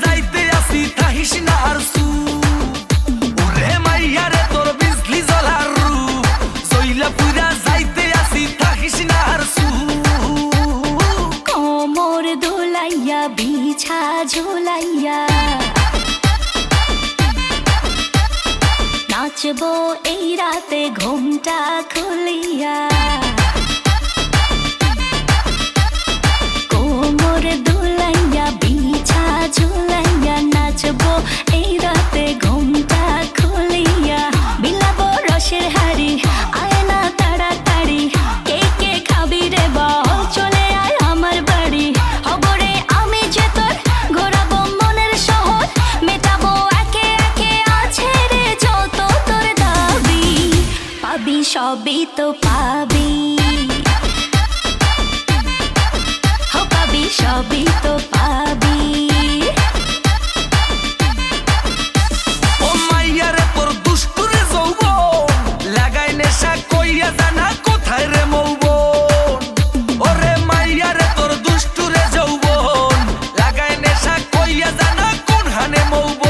যাইতে আসি থাকিস না আর সু ওরে মাইয়া রে তোর বিজলি জ্বলার রূপ জইলা পুরা যাইতে আসি থাকিস না আর সু কোমর দোলাইয়া বিছা ঝুলাইয়া নাচবো এই রাতে ঘুমটা খুলিয়া কোমর দোলাইয়া বিছা ঝুলাইয়া নাচবো এই রাতে ঘুমটা খুলিয়া বিলাবো রসের হাড়ি আয় না তাড়াতাড়ি কে কে খাবি রে বল চলে আয় আমার বাড়ি হবরে আমি যে তোর ঘোরাবো মনের শহর মেটাবো একে একে আছে রে যত তোর দাবি পাবি সবই তো পাবি পাবি সবই তো পাবি ও মাইয়া রে তোর দুষ্টুরে যৌবন লাগাই নেশা কইয়া জানা কোথায় রে মৌবন ওরে মাইয়া রে তোর দুষ্টুরে যৌবন লাগাই নেশা কইয়া জানা কোন হানে মৌবন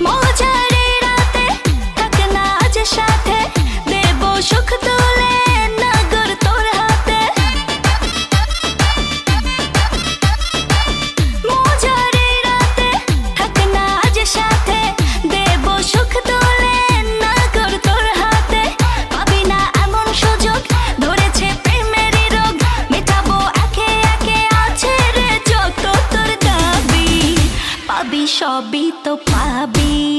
মজারে রাতে থাক না আজ সাথে দেব সুখ তুলে নাগর তোর হাতে মজারে রাতে থাক না আজ সাথে দেব সুখ তুলে নাগর তোর হাতে পাবি না এমন সুযোগ ধরেছে প্রেমেরই রোগ মেটাবো একে একে আছে রে যত তোর দাবি পাবি সবই তো পাবি